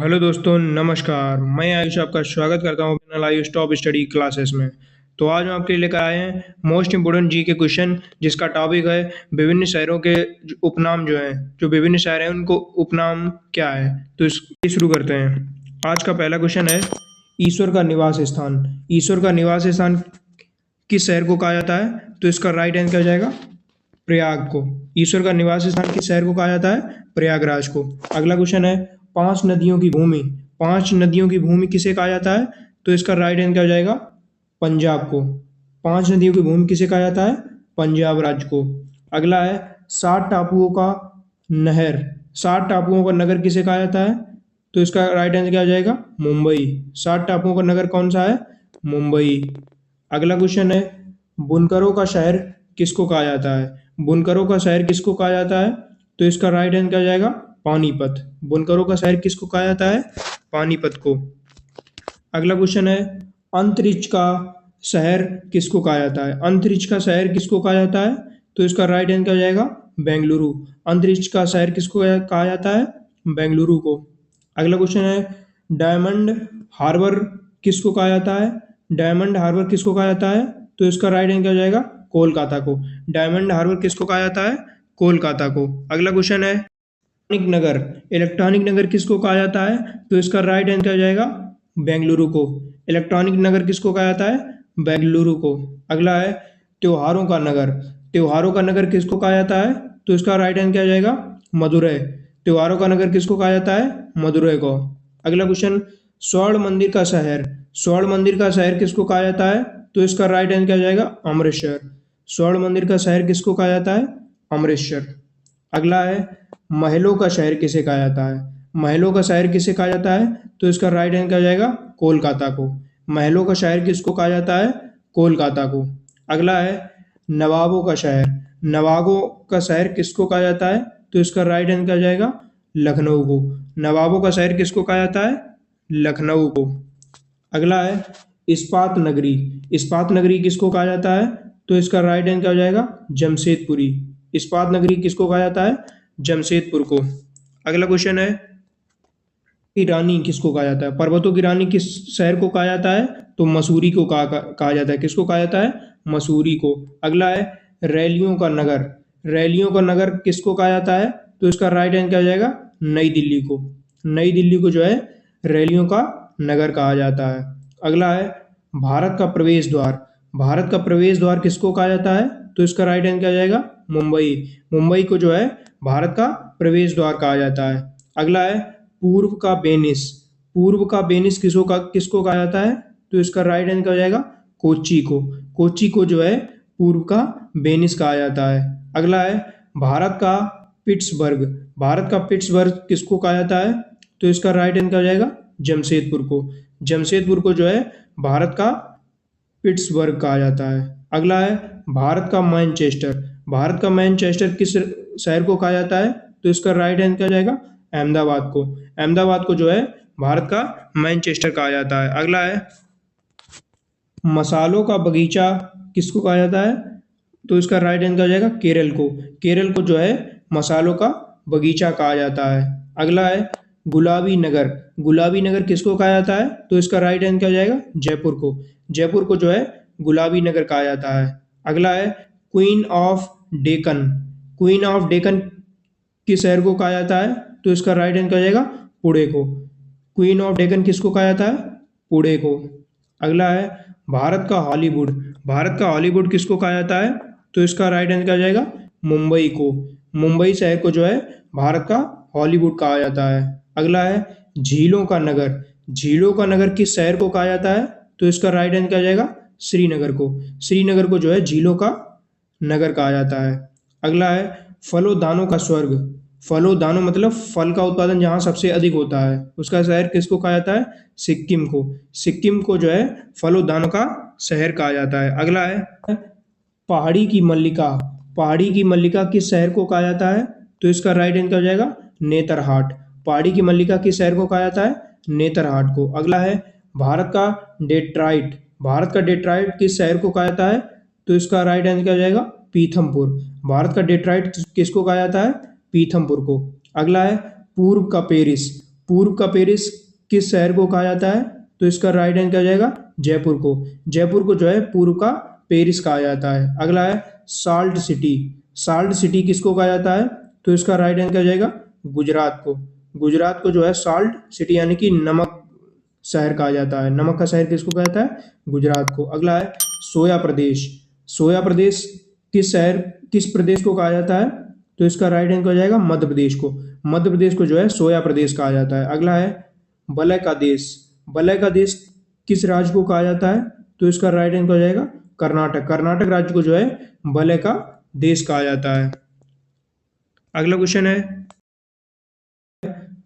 Hello दोस्तों, नमस्कार। मैं आयुष आपका स्वागत करता हूँ अपना आयुष टॉप स्टडी क्लासेस में। तो आज हम आपके लिए लेकर आए हैं मोस्ट इंपोर्टेंट जी के क्वेश्चन, जिसका टॉपिक है विभिन्न शहरों के उपनाम जो हैं, जो विभिन्न शहर हैं उनको उपनाम क्या है। तो इसकी शुरू करते हैं। आज का पहला क्वेश्चन है, ईश्वर का निवास स्थान। ईश्वर का निवास स्थान किस शहर को कहा जाता है? तो इसका राइट आंसर क्या हो जाएगा? प्रयाग को। ईश्वर का निवास स्थान किस शहर को कहा जाता है? प्रयागराज को। अगला क्वेश्चन है, पांच नदियों की भूमि। पांच नदियों की भूमि किसे कहा जाता है? तो इसका राइट आंसर क्या हो जाएगा? पंजाब को। पांच नदियों की भूमि किसे कहा जाता है? पंजाब राज्य को। अगला है, सात टापुओं का नहर। सात टापुओं का नगर किसे कहा जाता है? तो इसका राइट आंसर क्या हो जाएगा? मुंबई। सात टापुओं का नगर कौन सा है? मुंबई। अगला क्वेश्चन है, बुनकरों का शहर किसको कहा जाता है? बुनकरों का शहर किसको कहा जाता है? तो इसका राइट आंसर क्या हो जाएगा? पानीपत। बुनकरों का शहर किसको कहा जाता है? पानीपत को। अगला क्वेश्चन है, अंतरिक्ष का शहर किसको कहा जाता है? अंतरिक्ष का शहर किसको कहा जाता है? तो इसका राइट आंसर क्या हो जाएगा? बेंगलुरु। अंतरिक्ष का शहर किसको कहा जाता है? बेंगलुरु को। अगला क्वेश्चन है, डायमंड हार्बर किसको कहा जाता है? डायमंड हार्बर किसको कहा जाता है? तो इसका राइट आंसर क्या हो जाएगा? कोलकाता को। डायमंड हार्बर किसको कहा जाता है? कोलकाता को। अगला क्वेश्चन है, इलेक्ट्रॉनिक नगर। इलेक्ट्रॉनिक नगर किसको कहा जाता है? तो इसका राइट आंसर क्या हो जाएगा? बेंगलुरु को। इलेक्ट्रॉनिक नगर किसको कहा जाता है? बेंगलुरु को। अगला है, त्योहारों का नगर। त्योहारों का नगर किसको कहा जाता है? तो इसका राइट आंसर क्या हो जाएगा? मदुरै। त्योहारों का नगर किसको कहा जाता है? मदुरै को। अगला क्वेश्चन, स्वर्ण मंदिर का शहर। स्वर्ण मंदिर का शहर किसको कहा जाता है? तो इसका राइट आंसर क्या हो जाएगा? अमृतसर। स्वर्ण मंदिर का शहर किसको कहा जाता है? अमृतसर। अगला है, महलों का शहर किसे कहा जाता है? महलों का शहर किसे कहा जाता है? तो इसका राइट आंसर क्या हो जाएगा? कोलकाता को। महलों का शहर किसको कहा जाता है? कोलकाता को। अगला है, नवाबों का शहर। नवाबों का शहर किसको कहा जाता है? तो इसका राइट आंसर क्या हो जाएगा? लखनऊ को। नवाबों का शहर किसको कहा जाता है? लखनऊ को। अगला है, इस्पात नगरी। इस्पात नगरी किसको कहा जाता है? तो इसका राइट आंसर क्या हो जाएगा? जमशेदपुरी। इस्पात नगरी किसको कहा जाता है? जमशेदपुर को। अगला क्वेश्चन है, की रानी किसको कहा जाता है? पर्वतों की रानी किस शहर को कहा जाता है? तो मसूरी को कहा जाता है। किसको कहा जाता है? मसूरी को। अगला है, रैलियों का नगर। रैलियों का नगर किसको कहा जाता है? तो इसका राइट आंसर क्या हो जाएगा? नई दिल्ली को। नई दिल्ली को जो है रैलियों का नगर कहा जाता है। अगला है, भारत का प्रवेश द्वार। भारत का प्रवेश द्वार किसको कहा जाता है? तो इसका राइट आंसर क्या हो जाएगा? मुंबई। मुंबई को जो है भारत का प्रवेश द्वार कहा जाता है। अगला है, पूर्व का वेनिस। पूर्व का वेनिस किसको कहा जाता है? तो इसका राइट आंसर क्या हो जाएगा? कोच्चि को। कोच्चि को जो है पूर्व का वेनिस कहा जाता है। अगला है, भारत का पिट्सबर्ग। भारत का पिट्सबर्ग किसको कहा जाता है? तो इसका राइट आंसर क्या हो जाएगा? जमशेदपुर को। जमशेदपुर को जो है भारत का पिट्सबर्ग कहा जाता है। अगला है, भारत का मैनचेस्टर। भारत का मैनचेस्टर किस शहर को कहा जाता है? तो इसका राइट आंसर क्या हो जाएगा? अहमदाबाद को। अहमदाबाद को जो है भारत का मैनचेस्टर कहा जाता है। अगला है, मसालों का बगीचा किसको कहा जाता है? तो इसका राइट आंसर हो जाएगा? केरल को। केरल को जो है मसालों का बगीचा कहा जाता है। अगला है, गुलाबी नगर। गुलाबी नगर किसको कहा जाता है? तो इसका राइट आंसर क्या हो जाएगा? जयपुर को। जयपुर को जो है गुलाबी नगर कहा जाता है। अगला है, queen of Deccan. Queen of Deccan किस शहर को कहा जाता है? तो इसका राइट आंसर क्या हो जाएगा? पुणे को। क्वीन ऑफ डेकन किसको कहा जाता है? पुणे को। अगला है, भारत का हॉलीवुड। भारत का हॉलीवुड किसको कहा जाता है? तो इसका राइट आंसर क्या हो जाएगा? मुंबई को। मुंबई शहर को जो है भारत का हॉलीवुड कहा जाता है। अगला है, झीलों का नगर। झीलों का नगर किस शहर को कहा जाता है? तो इसका राइट आंसर क्या हो जाएगा? श्रीनगर को। श्रीनगर को जो है झीलों का नगर कहा जाता है। अगला है, फलों दानों का स्वर्ग। फलों दानों मतलब फल का उत्पादन जहाँ सबसे अधिक होता है, उसका शहर किसको कहा जाता है? सिक्किम को। सिक्किम को जो है फलों दानों का शहर कहा जाता है। अगला है, पहाड़ी की मल्लिका। पहाड़ी की मल्लिका किस शहर को कहा जाता है? तो इसका राइट आंसर हो जाएगा? नेतरहाट। पहाड़ी की मल्लिका किस शहर को कहा जाता है? नेतरहाट को। अगला है, भारत का डेट्राइट। भारत का डेट्राइट किस शहर को कहा जाता है? तो इसका राइट आंसर क्या हो जाएगा? पीथमपुर। भारत का डेट्राइट किसको कहा जाता है? पीथमपुर को। अगला है, पूर्व का पेरिस। पूर्व का पेरिस किस शहर को कहा जाता है? तो इसका राइट आंसर क्या हो जाएगा? जयपुर को। जयपुर को जो है पूर्व का पेरिस कहा जाता है। अगला है साल्ट सिटी। साल्ट सिटी किसको कहा जाता है? तो इसका राइट आंसर क्या हो जाएगा? गुजरात को। गुजरात को जो है साल्ट सिटी यानी कि नमक शहर कहा जाता है। नमक का शहर किसको कहा जाता है? गुजरात को। अगला है सोया प्रदेश। सोया प्रदेश किस प्रदेश को कहा जाता है? तो इसका राइट आंसर हो जाएगा मध्य प्रदेश को। मध्य प्रदेश को जो है सोया प्रदेश कहा जाता है। अगला है वलय का देश। वलय का देश किस राज्य को कहा जाता है? तो इसका राइट आंसर हो जाएगा कर्नाटक। कर्नाटक राज्य को जो है वलय का देश कहा जाता है। अगला क्वेश्चन है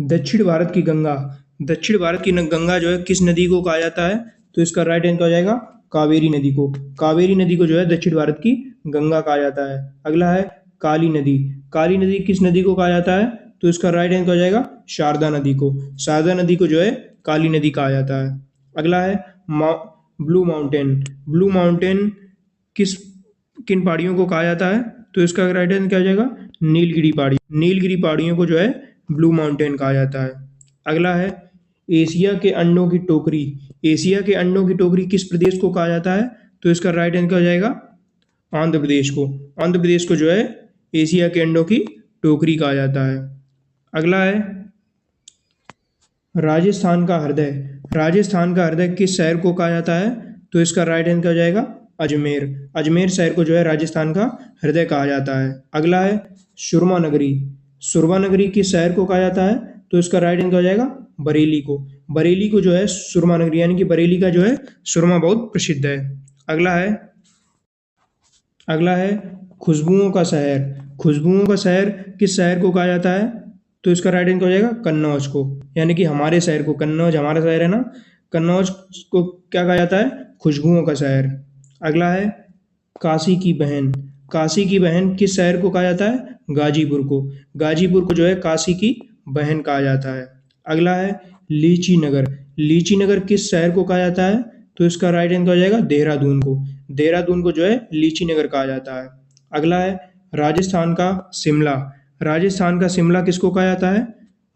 दक्षिण भारत की गंगा। दक्षिण भारत की गंगा जो है किस नदी को कहा जाता है? तो इसका राइट आंसर हो जाएगा कावेरी नदी को। कावेरी नदी को जो है दक्षिण भारत की गंगा कहा जाता है। अगला है काली नदी। काली नदी किस नदी को कहा जाता है? तो इसका राइट आंसर हो जाएगा शारदा नदी को। शारदा नदी को जो है काली नदी कहा जाता है। अगला है ब्लू माउंटेन। ब्लू माउंटेन किन पहाड़ियों को कहा जाता है? तो इसका राइट आंसर क्या हो जाएगा? नीलगिरी पहाड़ी। नीलगिरी पहाड़ियों को जो है ब्लू माउंटेन कहा जाता है। अगला है एशिया के अंडों की टोकरी। एशिया के अंडों की टोकरी किस प्रदेश को कहा जाता है? तो इसका राइट आंसर क्या हो जाएगा? आंध्र प्रदेश को। आंध्र प्रदेश को जो है एशिया के अंडों की टोकरी कहा जाता है। अगला है राजस्थान का हृदय। राजस्थान का हृदय किस शहर को कहा जाता है? तो इसका राइट आंसर क्या हो जाएगा? अजमेर। अजमेर शहर को जो है राजस्थान का हृदय कहा जाता है। अगला है सुरमा नगरी। सुरमा नगरी किस शहर को कहा जाता है? तो इसका राइट आंसर हो जाएगा बरेली को। बरेली को जो है सुरमा नगरी यानी कि बरेली का जो है सुरमा बहुत प्रसिद्ध है। अगला है खुशबुओं का शहर। खुशबुओं का शहर किस शहर को कहा जाता है? तो इसका राइट आंसर हो जाएगा कन्नौज को। यानी कि हमारे शहर को, कन्नौज हमारा शहर है ना, कन्नौज को क्या कहा जाता है? खुशबुओं का शहर। अगला है काशी की बहन। काशी की बहन किस शहर को कहा जाता है? गाजीपुर को। गाजीपुर को जो है काशी की बहन कहा जाता है। अगला है लीची नगर। लीची नगर किस शहर को कहा जाता है? तो इसका राइट आंसर हो जाएगा देहरादून को। देहरादून को जो है लीची नगर कहा जाता है। अगला है राजस्थान का शिमला। राजस्थान का शिमला किसको कहा जाता है?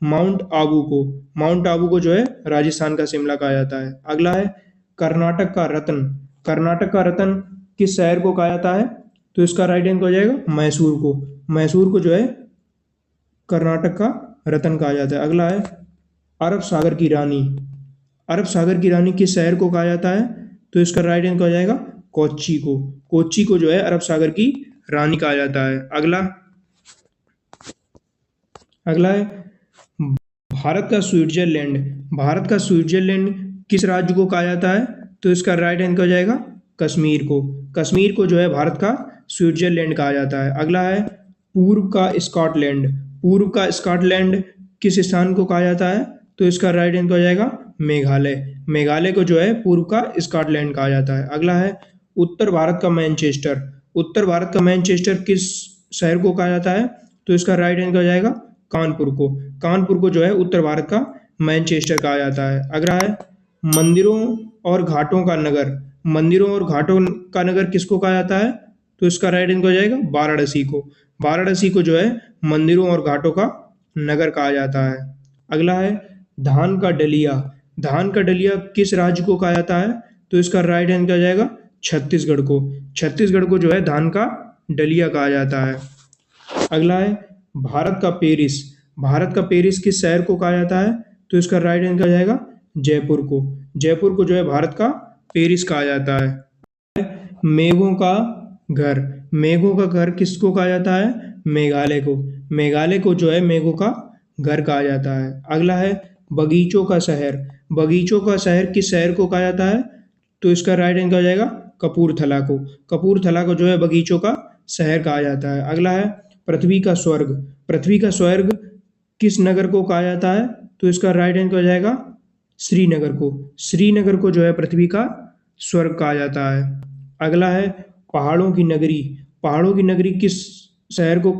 माउंट आबू को। माउंट आबू को जो है राजस्थान का शिमला कहा जाता है। अगला है कर्नाटक का रत्न। कर्नाटक का रत्न किस शहर को कहा जाता है? तो इसका राइट आंसर हो जाएगा मैसूर को। मैसूर को जो है कर्नाटक का रत्न कहा जाता है। अगला है अरब सागर की रानी। अरब सागर की रानी किस शहर को कहा जाता है? तो इसका राइट आंसर हो जाएगा कोच्चि को। कोच्चि को जो है अरब सागर की रानी कहा जाता है। अगला है भारत का स्विट्जरलैंड। भारत का स्विट्जरलैंड किस राज्य को कहा जाता है? तो इसका राइट आंसर हो जाएगा कश्मीर को। कश्मीर को जो है भारत का स्विट्जरलैंड कहा जाता है। अगला है पूर्व का स्कॉटलैंड। पूर्व का स्कॉटलैंड किस स्थान को कहा जाता है? तो इसका राइट आंसर हो जाएगा मेघालय। मेघालय को जो है पूर्व का स्कॉटलैंड कहा जाता है। अगला है उत्तर भारत का मैनचेस्टर। उत्तर भारत का मैनचेस्टर किस शहर को कहा जाता है? तो इसका राइट आंसर हो जाएगा कानपुर को। कानपुर को जो है उत्तर भारत का मैनचेस्टर कहा जाता है। अगला है मंदिरों और घाटों का नगर। मंदिरों और घाटों का नगर किसको कहा जाता है? तो इसका राइट आंसर हो जाएगा वाराणसी को। वाराणसी को जो है मंदिरों और घाटों का नगर कहा जाता है। अगला है धान का डलिया। धान का डलिया किस राज्य को कहा जाता है? तो इसका राइट आंसर हो जाएगा छत्तीसगढ़ को। छत्तीसगढ़ को जो है धान का डलिया कहा जाता है। अगला है भारत का पेरिस। भारत का पेरिस किस शहर को कहा जाता है? तो इसका राइट आंसर हो जाएगा जयपुर को। जयपुर को जो है भारत का पेरिस कहा जाता है। मेघों का घर। मेघों का घर किसको कहा जाता है? मेघालय को। मेघालय को जो है मेघों का घर कहा जाता है। अगला है बगीचों का शहर। बगीचों का शहर किस शहर को कहा जाता है? तो इसका राइट आंसर हो जाएगा कपूरथला को। कपूरथला को जो है बगीचों का शहर कहा जाता है। अगला है पृथ्वी का स्वर्ग। पृथ्वी का स्वर्ग किस नगर को कहा जाता है? तो इसका राइट आंसर हो जाएगा श्रीनगर को। श्रीनगर को जो है पृथ्वी का स्वर्ग कहा जाता है। अगला है पहाड़ों की नगरी। पहाड़ों की नगरी किस शहर को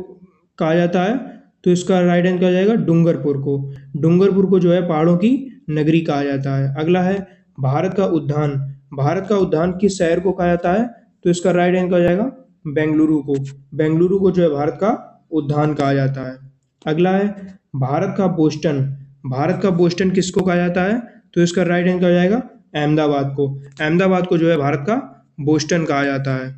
कहा जाता है? तो इसका राइट आंसर हो जाएगा डूंगरपुर को। डूंगरपुर को जो है पहाड़ों की नगरी कहा जाता है। अगला है भारत का उद्यान। भारत का उद्यान किस शहर को कहा जाता है? तो इसका राइट आंसर हो जाएगा बेंगलुरु को। बेंगलुरु को जो है भारत का उद्यान कहा जाता है। अगला है भारत का बोस्टन। भारत का बोस्टन किसको कहा जाता है? तो इसका राइट आंसर हो जाएगा अहमदाबाद को। अहमदाबाद को जो है भारत का बोस्टन कहा जाता है।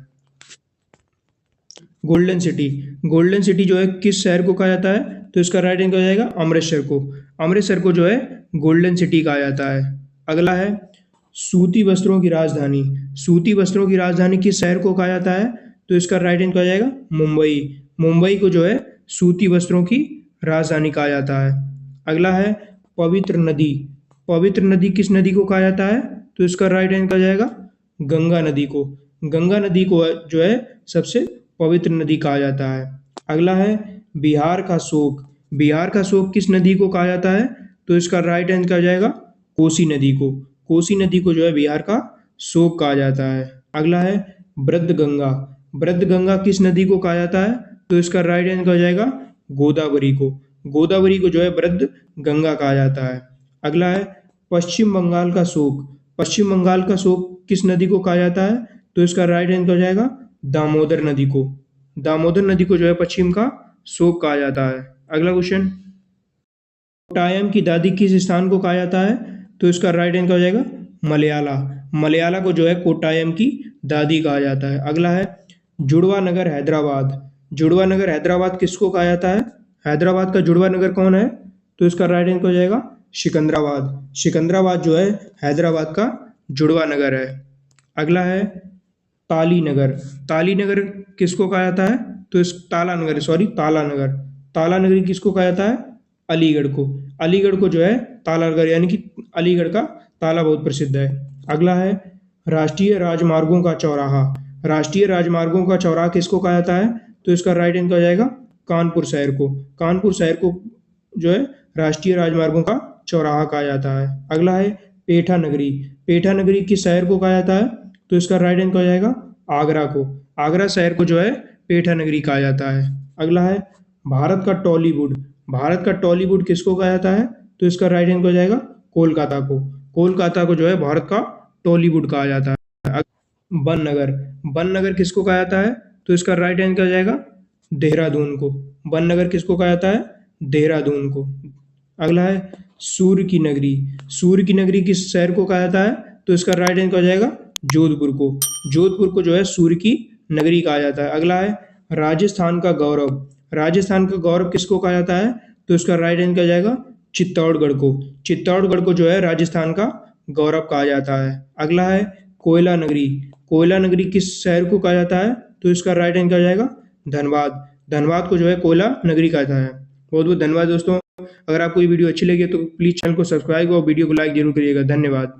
गोल्डन सिटी, गोल्डन सिटी जो है किस शहर को कहा जाता है? तो इसका राइट आंसर हो जाएगा अमृतसर को। अमृतसर को जो है गोल्डन सिटी कहा जाता है। अगला है सूती वस्त्रों की राजधानी। सूती वस्त्रों की राजधानी किस शहर को कहा जाता है? तो इसका राइट आंसर हो जाएगा मुंबई। मुंबई को जो है सूती वस्त्रों की राजधानी कहा जाता है। अगला है पवित्र नदी। पवित्र नदी किस नदी को कहा जाता है? तो इसका राइट आंसर हो जाएगा गंगा नदी को। गंगा नदी को जो है सबसे पवित्र नदी कहा जाता है। अगला है बिहार का शोक। बिहार का शोक किस नदी को कहा जाता है? तो इसका राइट आंसर हो जाएगा कोसी नदी को। कोसी नदी को जो है बिहार का शोक कहा जाता है। अगला है वृद्ध गंगा। वृद्ध गंगा किस नदी को कहा जाता है? तो इसका राइट आंसर हो जाएगा गोदावरी को। गोदावरी को जो है वृद्ध गंगा कहा जाता है। अगला है पश्चिम बंगाल का शोक। पश्चिम बंगाल का शोक किस नदी को कहा जाता है? तो इसका राइट आंसर हो जाएगा दामोदर नदी को। दामोदर नदी को जो है पश्चिम का शोक कहा जाता है। अगला क्वेश्चन, कोट्टायम की दादी किस स्थान को कहा जाता है? तो इसका राइट आंसर हो जाएगा मलयाला। मलयाला को जो है कोट्टायम की दादी कहा जाता है। अगला है जुड़वा नगर हैदराबाद। जुड़वा नगर हैदराबाद किसको कहा जाता है? हैदराबाद का जुड़वा नगर कौन है? तो इसका राइट आंसर हो जाएगा सिकंदराबाद। सिकंदराबाद जो है हैदराबाद का जुड़वा नगर है। अगला है ताली नगर। ताली नगर किसको कहा जाता है? तो इस ताला नगर ताला नगर। ताला नगरी किसको कहा जाता है? अलीगढ़ को। अलीगढ़ को जो है ताला नगर यानी कि अलीगढ़ का ताला बहुत प्रसिद्ध है। अगला है राष्ट्रीय राजमार्गों का चौराहा। राष्ट्रीय राजमार्गों का चौराहा किसको कहा जाता है? तो इसका राइट आंसर हो जाएगा कानपुर शहर को। कानपुर शहर को जो है राष्ट्रीय राजमार्गों का चौराहा कहा जाता है। अगला है पेठा नगरी। पेठा नगरी किस शहर को कहा जाता है? तो इसका राइट आंसर हो जाएगा आगरा को। आगरा शहर को जो है पेठा नगरी कहा जाता है। अगला है भारत का टॉलीवुड। भारत का टॉलीवुड किसको कहा जाता है? तो इसका राइट आंसर हो जाएगा कोलकाता को। कोलकाता को जो है भारत का टॉलीवुड कहा जाता है। वन नगर। वन नगर किसको कहा जाता है? तो इसका राइट आंसर हो जाएगा देहरादून को। वन नगर किसको कहा जाता है? देहरादून को। अगला है सूर्य की नगरी। सूर्य की नगरी किस शहर को कहा जाता है? तो इसका राइट आंसर हो जाएगा जोधपुर को। जोधपुर को जो है सूर्य की नगरी कहा जाता है। अगला है राजस्थान का गौरव। राजस्थान का गौरव किसको कहा जाता है? तो इसका राइट आंसर हो जाएगा चित्तौड़गढ़ को। चित्तौड़गढ़ को जो है राजस्थान का गौरव कहा जाता है। अगला है कोयला नगरी। कोयला नगरी किस शहर को कहा जाता है? तो इसका राइट आंसर हो जाएगा धनबाद। धनबाद को जो है कोयला नगरी कहा जाता है। बहुत बहुत धन्यवाद दोस्तों। अगर आपको ये वीडियो अच्छी लगी तो प्लीज़ चैनल को सब्सक्राइब और वीडियो को लाइक जरूर करिएगा। धन्यवाद।